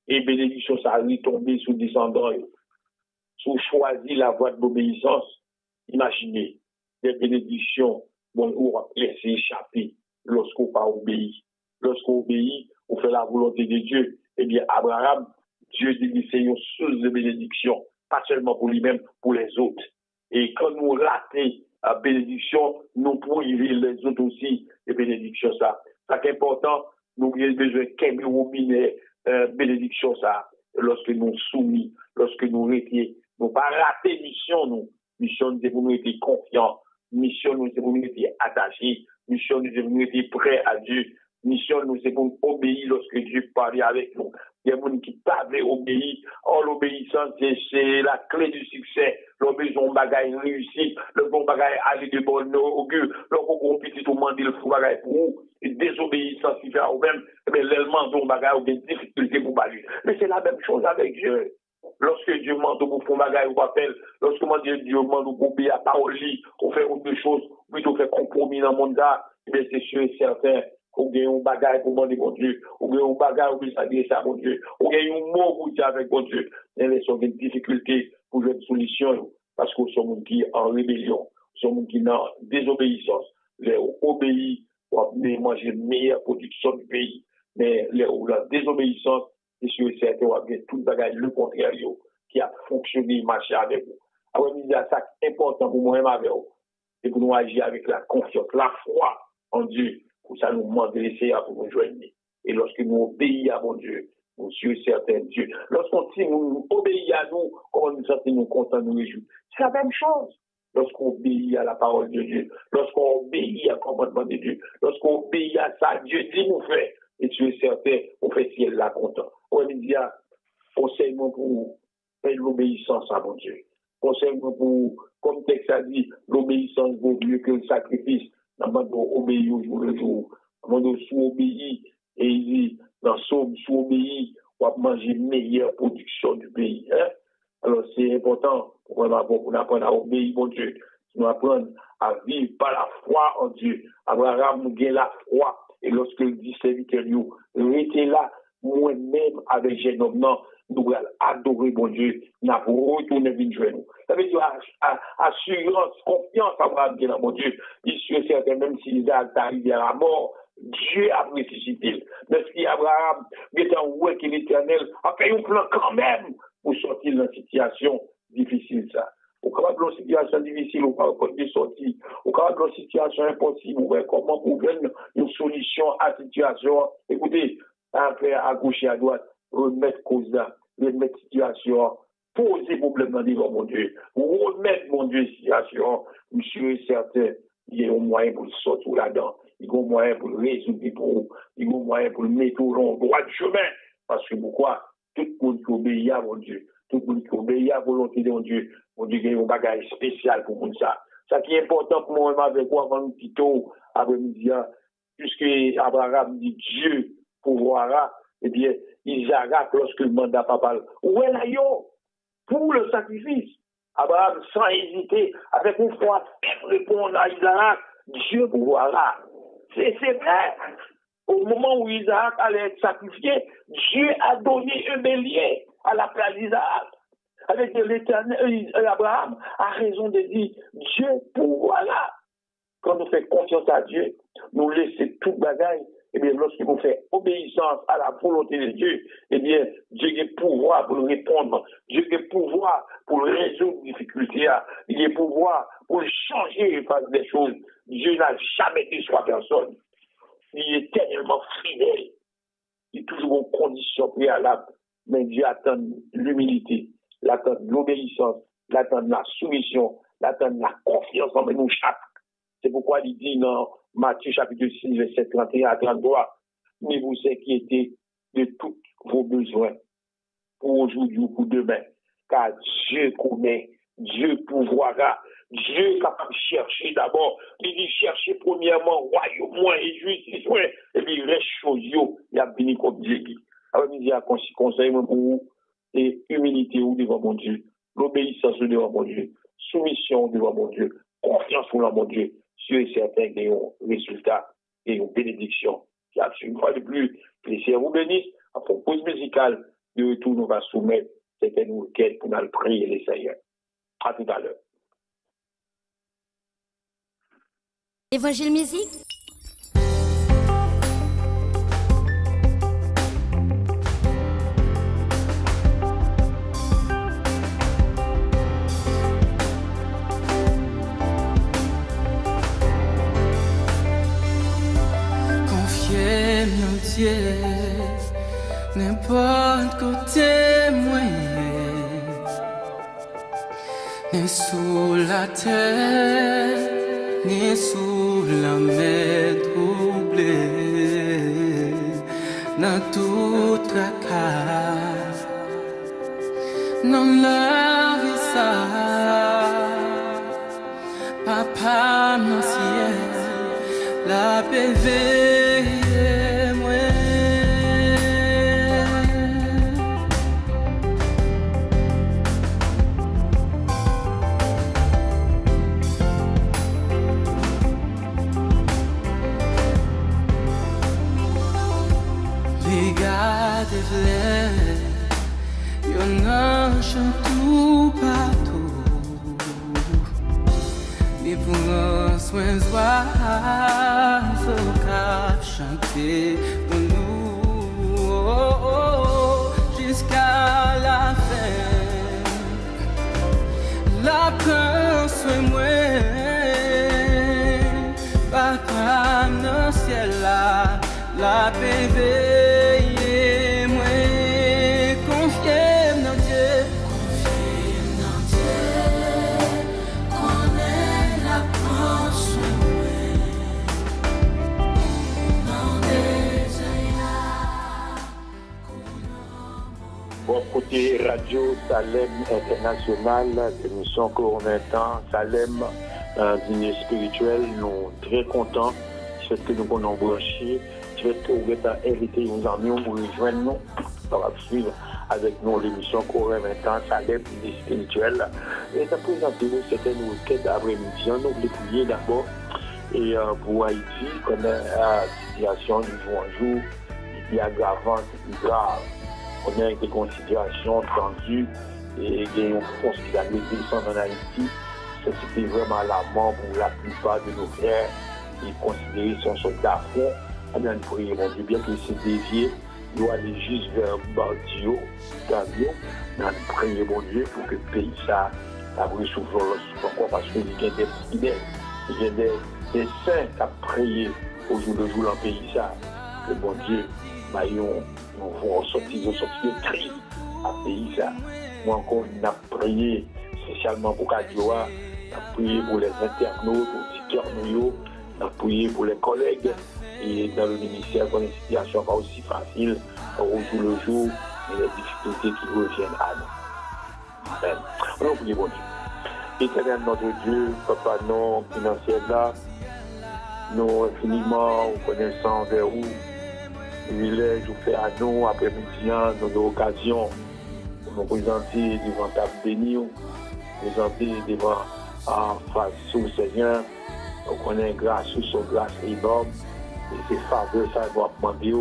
Et bénédiction, ça arrive tomber sous descendant. Si vous choisissez la voie de l'obéissance, imaginez des bénédictions bon, on va laisser échapper lorsqu'on pas obéit. Lorsqu'on obéit, on fait la volonté de Dieu. Eh bien, Abraham, Dieu dit c'est une source de bénédiction, pas seulement pour lui-même, pour les autres. Et quand nous ratons la bénédiction, nous privons les autres aussi de bénédiction. Ça c'est important. Nous avons besoin qu'un bénédiction ça. Lorsque nous soumis, lorsque nous retirons, nous pas rater mission nous. Mission c'est pour nous être confiants. Mission nous c'est pour nous être attachés. Mission nous c'est pour nous être prêts à Dieu. Mission nous c'est pour nous obéir lorsque Dieu parle avec nous. Il y a des gens qui parlent obéir. Or l'obéissance c'est la clé du succès. L'obéissance bagaille réussite. Le bon bagaille aller de bon augure. Le bon petit tout monde le fou bagaille pour vous. Et désobéissance qui fait au même. Mais l'élément dont bagaille ou des difficultés pour balayer. Mais c'est la même chose avec Dieu. Lorsque Dieu demande pour faire bagaille ou appel, lorsque Dieu demande pour obéir à parole, on fait autre chose, plutôt faire compromis dans le monde là, mais c'est sûr et certain qu'on gagne un bagaille pour demander bon Dieu, on gagne un bagaille pour s'adresser à bon Dieu, on gagne un mot pour dire avec bon Dieu. Mais sont des difficultés pour jouer une solution parce que sont gens qui en rébellion, sont gens qui en désobéissance. Les obéis pour manger une meilleure production du pays, mais la désobéissance, c'est sûr et certain, on va bien tout le bagage, le contraire, qui a fonctionné, marché avec vous. Alors, il y a ça important pour moi-même avec vous, c'est pour nous agir avec la confiance, la foi en Dieu, pour ça nous demande de l'essayer pour nous joindre. Et lorsque nous obéissons à mon Dieu, nous sommes certains Dieu. Lorsqu'on nous obéit à nous, comme nous sommes nous contents, nous réjouissons. C'est la même chose. Lorsqu'on obéit à la parole de Dieu, lorsqu'on obéit à commandement de Dieu, lorsqu'on obéit à ça, Dieu dit nous faire. Et tu es certain, on fait si elle l'a content. On dit, conseille-moi pour faire l'obéissance à mon Dieu. Conseille-moi pour, comme le texte a dit, l'obéissance vaut mieux que le sacrifice. D'abord, obéir au jour le jour. On sous obéi, et il dit, dans Somme, sous obéi, on va manger meilleure production du pays. Hein? Alors c'est important pour apprendre à obéir, mon Dieu. Nous apprendre à vivre par la foi en Dieu. Abraham nous gagne la foi. Et lorsque le dit serviteur nous, restez là, moi-même avec jeune homme, nous allons adorer mon Dieu. Nous allons retourner vers nous. Ça veut dire assurance, confiance à Abraham dans mon Dieu. Il est certain, même si Isaac arrive à la mort, Dieu a ressuscité. Mais si Abraham est en ouais que l'Éternel a fait un plan quand même pour sortir de la situation difficile, ça. Au cas de situation difficile, au cas de sortie, au cas de situation impossible, comment pour gagner une solution à la situation. Écoutez, après à gauche et à droite, remettre cause là, remettre situation, poser problème devant mon Dieu, remettre mon Dieu situation, monsieur est certain, il y a un moyen pour le sortir là-dedans, il y a un moyen pour le résoudre pour vous, il y a un moyen pour le mettre au long droit du chemin. Parce que pourquoi? Tout le monde qui obéit à mon Dieu, tout le monde qui obéit à la volonté de mon Dieu, il y a un bagage spécial pour tout ça. Ça qui est important pour moi, avec moi, avant le petit tôt, après-midi, puisque Abraham dit Dieu pourvoira, eh bien, Isaac, lorsque le mandat papa, où est là, yo, pour le sacrifice? Abraham, sans hésiter, avec une foi, répond à Isaac, Dieu pourvoira. C'est vrai. Au moment où Isaac allait être sacrifié, Dieu a donné un bélier à la place d'Isaac. Avec l'Éternel, Abraham a raison de dire, Dieu pourvoira. Quand nous faisons confiance à Dieu, nous laissons tout bagaille. Eh bien, lorsque nous faisons obéissance à la volonté de Dieu, eh bien, Dieu a le pouvoir pour le répondre. Dieu a le pouvoir pour résoudre les difficultés. Il a le pouvoir pour changer et faire des choses. Dieu n'a jamais déçu personne. Il est tellement fidèle. Il est toujours en condition préalable. Mais Dieu attend l'humilité, il attend l'obéissance, il attend la soumission, il attend la confiance en nous chaque. C'est pourquoi il dit dans Matthieu chapitre 6, verset 31 à 33, mais vous inquiétez de tous vos besoins pour aujourd'hui ou pour demain, car Dieu connaît, Dieu pourvoira, Dieu est capable de chercher d'abord, il dit chercher premièrement royaume et justice, et puis il reste chose, il a béni comme Dieu. Alors il dit à conseil pour vous, et humilité devant mon Dieu, l'obéissance devant mon Dieu, soumission devant mon Dieu, confiance pour mon Dieu. Sûr et certain qu'il y a un résultat et une bénédiction qui a une fois de plus. Que les Seigneur vous bénisse. Après une pause musicale, de retour, nous va soumettre certaines requêtes pour nous prier les Seigneurs. À tout à l'heure. Évangile musique. N'importe côté moyen, ni sous la terre, ni sous la mer troublée, dans toute la case, dans la vie ça, papa mon ciel, la PV. Tout partout, mais pour un soin oiseaux cap chanter pour nous jusqu'à la fin. La prend soin moi, pas comme dans ciel là, la bébé. Côté Radio Salem International, émission Coronel Temps, Salem, dîner spirituel, nous très contents. du fait que nous avons branché, du fait que vous avez invité nos amis pour rejoindre nous, on va suivre avec nous l'émission Corée maintenant, ça l'aide spirituelle. Et de présenter certaines requêtes d'après-midi. On oublie prier d'abord. Et pour Haïti, comme la situation du jour en jour, il y a aggravante, plus grave. On a des considérations tendues et il y a une force qui a descendu en Haïti. C'était vraiment alarmant pour la plupart de nos frères qui considéraient son soldat à fond. On a une prière, on dit bien qu'il s'est dévié. Il doit aller juste vers Bardio, Gavio, dans le premier bon Dieu pour que le pays ça abri souffle encore parce qu'il y a des fidèles, il y a des saints qui ont prié au jour le jour dans le pays ça. Que bon Dieu, nous vont sortir de crise à pays ça. Moi encore, on a prié spécialement pour Kadioa, on a prié pour les internautes, auditeurs, on a prié pour les collègues. Et dans le ministère, quand la situation n'est pas aussi facile, au jour le jour, et les difficultés qui reviennent à nous. Amen. On prie bon Dieu. Éternel notre Dieu, Papa, non, financier là, nous infiniment reconnaissants vers vous. Privilège vous fait à nous, après-midi, nos occasions, pour nous présenter devant ta bénie, présenter devant en face au Seigneur. Nous connaissons grâce sur son grâce énorme. Et c'est faveur ça doit demander,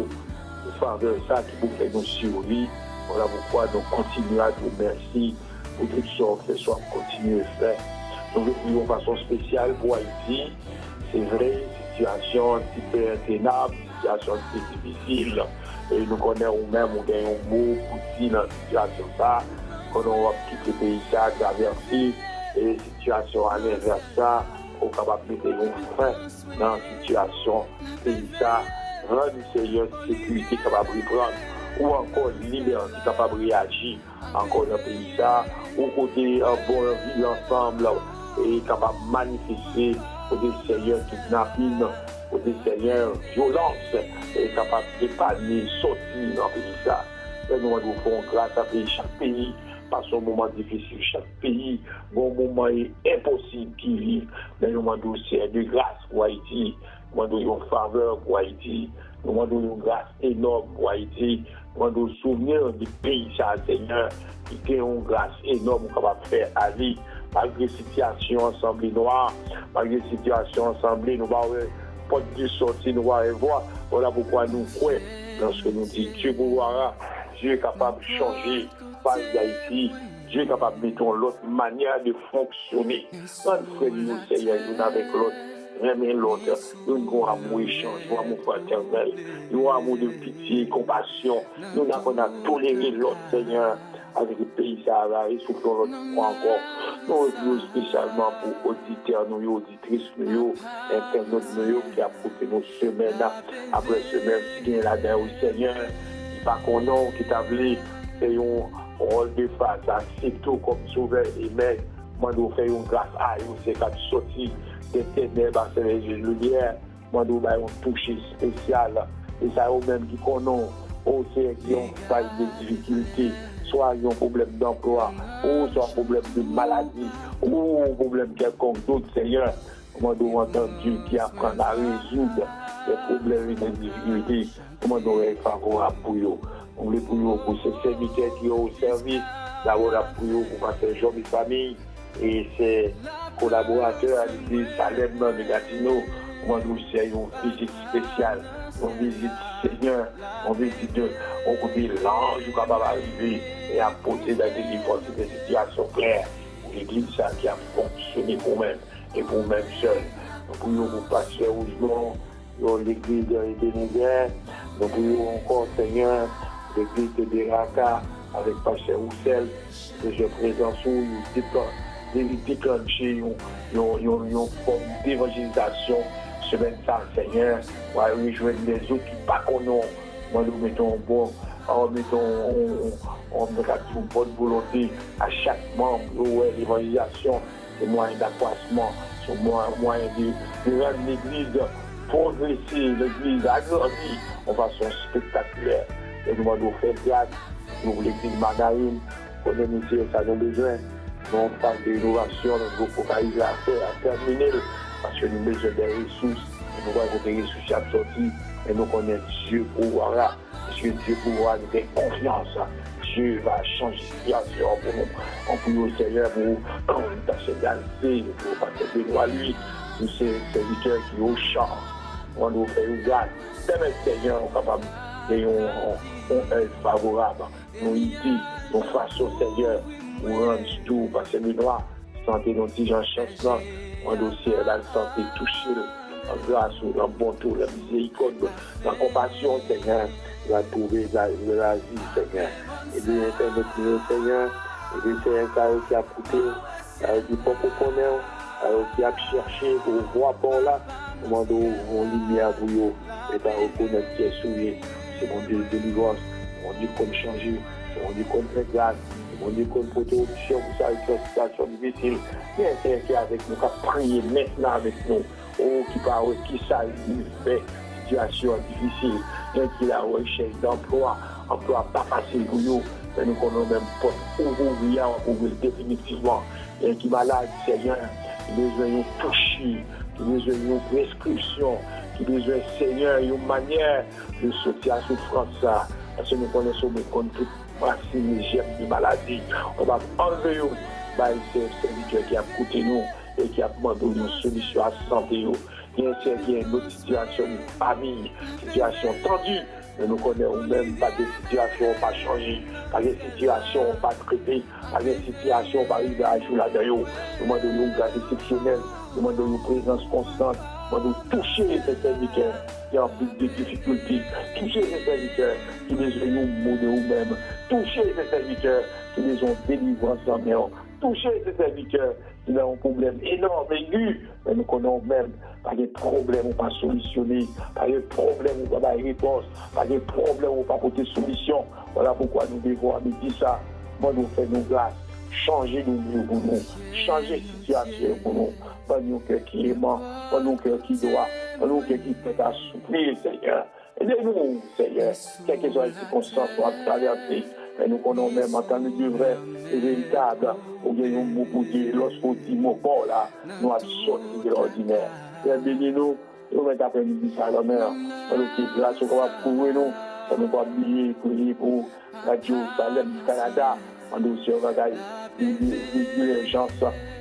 c'est faveur ça qui vous fait nous survivre. Voilà pourquoi nous continuons à vous remercier pour tout ce que soit continuer à faire. Nous le prions de façon spéciale pour Haïti. C'est vrai, situation un petit peu intenable, situation un petit peu difficile. Et nous connaissons nous-mêmes, on gagne un mot pour dire dans cette situation ça, quand on va quitter le pays ça, traverser, et situation à l'inverse ça. Pour capable de mettre un frein dans la situation pays ça, rendre Seigneur sécurité capable de prendre, ou encore liberté capable de réagir encore dans le pays ça, ou côté un bon vivre ensemble et capable de manifester côté Seigneur kidnapping, côté Seigneur violence et capable d'épargner, sortir dans le pays ça. Et nous devons grâce à chaque pays. Par son moment difficile, chaque pays, bon moment est impossible qui vit. Mais nous demandons de grâce pour Haïti, nous demandons une faveur pour Haïti, nous demandons une grâce énorme pour Haïti, nous demandons souvenir du pays, ça, Seigneur, qui a une grâce énorme qu'on va faire à vie. Malgré la situation ensemble noire, malgré la situation ensemble, nous allons pas de sortie, nous allons voir. Voilà pourquoi nous croyons lorsque nous disons Dieu pourra, Dieu est capable de changer. D'Haïti, Dieu est capable de mettre l'autre manière de fonctionner. Quand nous Seigneur, nous avec l'autre, aimer l'autre, nous avons un amour échange, nous avons un amour fraternel, nous avons un amour de pitié, compassion, nous avons toléré l'autre, Seigneur, avec le pays Sahara et soufflons l'autre fois encore. Nous spécialement pour auditeurs, nous, auditrices, nous, internautes, nous, qui apportent nos semaines après semaine, qui est là-dedans, Seigneur, qui pas qu'on a, qui t'a voulu, et on rôle de face, c'est tout comme sauveur et maître. Moi, nous faisons une grâce à eux, c'est quand tu sortis des ténèbres à ces lumières. Moi, nous avons un toucher spécial. Et ça, eux-mêmes qui connaissent, c'est qui ont pas des difficultés, soit ils ont un problème d'emploi, ou soit un problème de maladie, ou un problème quelconque d'autre, Seigneur. Moi, nous avons entendu qui apprend à résoudre les problèmes et les difficultés. Comment nous avons favorable pour eux. On les prions pour ces serviteurs qui ont au service, d'abord la prions pour Pasteur Jean de famille et ses collaborateurs à l'église Salem de Gatineau. Moi, nous avons une visite spéciale, une visite Seigneur, une visite on côté l'ange qui va arriver et apporter la délivrance des situations claires pour l'église qui a fonctionné pour nous-mêmes et pour nous-mêmes seuls. Nous prions pour Pasteur Ousmane, pour l'église de Bénédère, nous prions encore Seigneur, l'église de Beraka avec Pasteur Roussel, que je présente sur une déclencher une forme d'évangélisation semaine ça, Seigneur, pour rejoindre les autres qui ne pas connaissent. Moi, nous mettons en une bonne volonté à chaque membre, l'évangélisation, c'est moyen d'accroissement, c'est moyen de rendre l'église progresser, l'église agrandir en façon spectaculaire. Et nous devons faire grâce pour l'église Margarine, pour les métiers, ça nous besoin. Nous parlons d'innovation, nous devons arriver à terminer, parce que nous avons besoin des ressources nous voyons que les soucis à sortir, et nous connaissons Dieu pouvoir là. Dieu pouvoir nous faire confiance. Dieu va changer la situation pour nous. On prie au Seigneur pour tâcher d'alcer, pour passer de lui, tous ces serviteurs qui au champ. On nous fait une grâce. Même Seigneur, on est capable de œil favorable. Nous ici, nous faisons Seigneur, pour rendre tout, passer le droit, santé nos petits gens chanceux, on dossier la santé touchée, en grâce, dans le bon tour, la miséricorde, la compassion, Seigneur, va trouver la vie, Seigneur. Et bien, notre Seigneur, et bien, c'est un qui a coûté, du peuple qui a cherché pour voir bon là, comment on lumière pour eux, et par reconnaître qui est souillé, c'est mon Dieu de délivrance, mon Dieu comme changer, mon Dieu comme grâce, mon Dieu comme protection pour ça, une situation difficile. Bien, c'est qui avec nous, qui a prié maintenant avec nous, qui parle, qui ça, il fait, situation difficile, bien qu'il a recherche d'emploi, emploi pas facile pour nous, mais nous connaissons même pas ouvrir définitivement, et qui malade, Seigneur, qui besoin de toucher, qui besoin de prescription, qui besoin, Seigneur, une manière de sortir à la souffrance, parce que nous connaissons contre toute racine de maladie. On va enlever ces serviteurs qui a coûté nous et qui a demandé une solution à la santé. Bien sûr, il y a une autre situation de famille, situation tendue. Mais nous connaissons même pas des situations pas changées, pas des situations pas traitées, pas des situations pas arriver à jouer là-dedans. Nous demandons une grâce exceptionnelle, nous demandons une présence constante, nous demandons toucher ces serviteurs qui ont plus de difficultés, toucher ces serviteurs qui les ont nous de nous-mêmes, toucher ces serviteurs qui les ont délivrance en mer, toucher ces serviteurs qui ont un problème énorme, aigu, mais nous connaissons même pas des problèmes ou pas solutionnés, pas des problèmes ou pas de réponse, pas des problèmes ou pas porter solution. Voilà pourquoi nous devons dire ça. Moi, nous faisons nos grâces, changer nos mieux pour nous, changer la situation pour nous. Pas nous cœur qui aimant, pas nous cœur qui doit, pas nous cœur qui peut assouplir, Seigneur. Aidez-nous, Seigneur, quelles que soient les circonstances qu'on a traversées. Mais nous connaissons même en tant que Dieu vrai et véritable, où il y a un mot pour dire, lorsqu'on dit mot bon là, nous avons sorti de l'ordinaire. Père, bénis-nous, nous mettons après-midi ça à la mer. Nous qui grâce qu'on va prouver nous, nous va prier pour Radio Salem du Canada, en dossier, on va gagner l'urgence,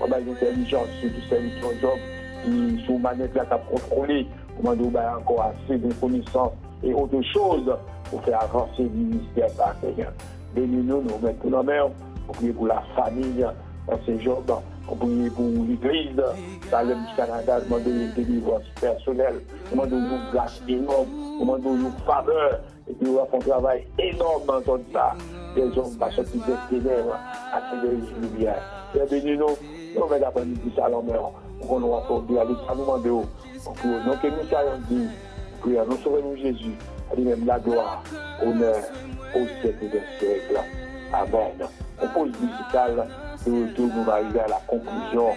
on va gagner l'intelligence sur tout serviteur job, qui sous manette là, qui a contrôlé, on va encore assez de connaissances et autre chose pour faire avancer le ministère par Seigneur. Bénis-nous, nous mettons dans la mer, on prie pour la famille dans ces jours, on prie pour l'église, Salem du Canada, on demande une délivrance personnelle, on demande une grâce énorme, on demande une faveur, et puis on va faire un travail énorme dans tout ça. Des hommes vont sortir des ténèbres à travers les lumières. Bénis-nous, nous mettons après-midi ça à la mer, on va accorder à l'État, nous demandons, on prie, nous que nous soyons dignes, nous sauvons Jésus, et même la gloire, honneur, au siècle des siècles. Amen. On pose musicale, de retour, nous va arriver à la conclusion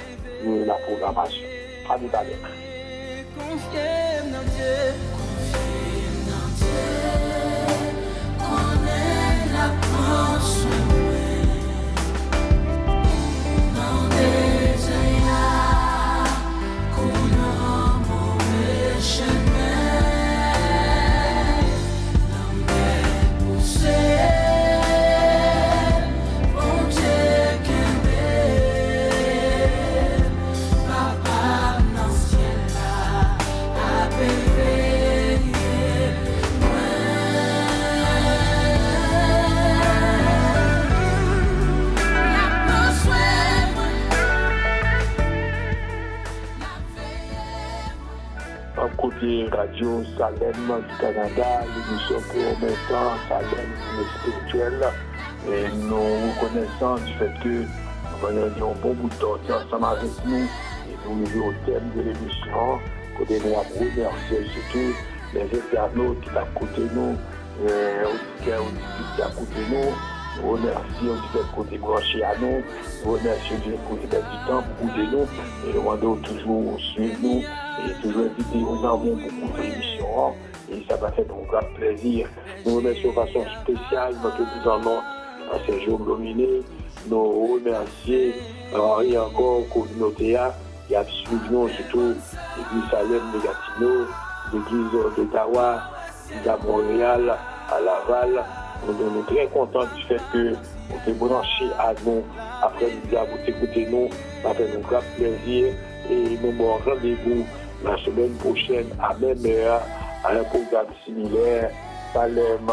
de la programmation. À tout à l'heure. Confie dans Dieu, connais la France, dans des aïas, qu'on a mauvais chemin, dans des poussées. Côté Radio Salem du Canada, l'émission pour maintenant Salem spirituel. Et nous reconnaissons du fait que nous avons un bon bout de temps ensemble avec nous et nous arrivons au thème de l'émission. Côté nous avons remercié surtout les internautes qui sont à côté de nous, les auditeurs qui sont à côté de nous. Nous remercions du fait côté branché à nous, nous remercions du côté du temps pour de nous et nous demandons toujours suivre nous et toujours inviter aux enfants pour pour l'émission et ça va faire un grand plaisir. Nous remercions de façon spéciale notre gouvernement à ces jours dominés. Nous remercions et encore communauté qui a suivi nous, surtout l'église Salem de Gatineau, l'église d'Ottawa, l'église à Montréal, à Laval. Nous sommes très contents du fait que on s'est branché à nous après nous avons écouté nous, ça fait nous grand plaisir et nous avons rendez-vous la semaine prochaine à même heure à un programme similaire, Salem,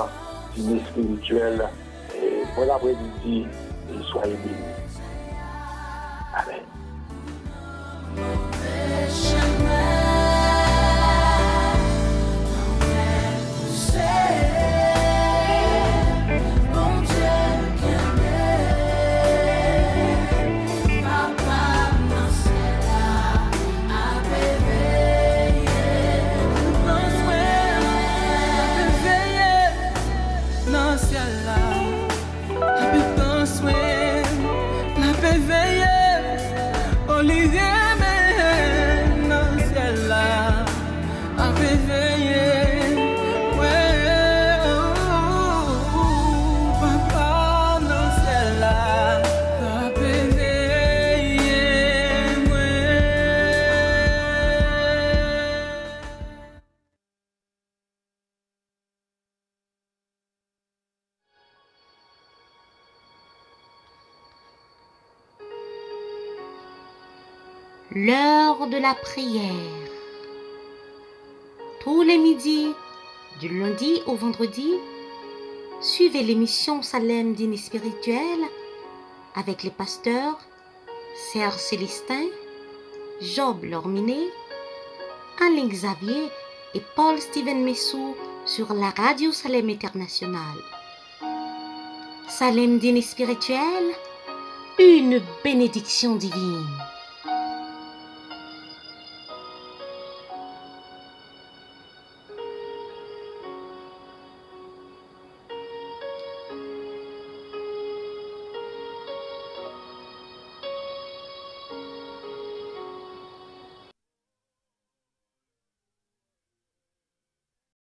dîner spirituel. Et bon après-midi et soyez bénis. Amen. L'heure de la prière. Tous les midis, du lundi au vendredi, suivez l'émission Salem Dîner Spirituel avec les pasteurs Serge Célestin, Job Lorminé, Alain Xavier et Paul Steven Messou sur la radio Salem International. Salem Dîner Spirituel, une bénédiction divine.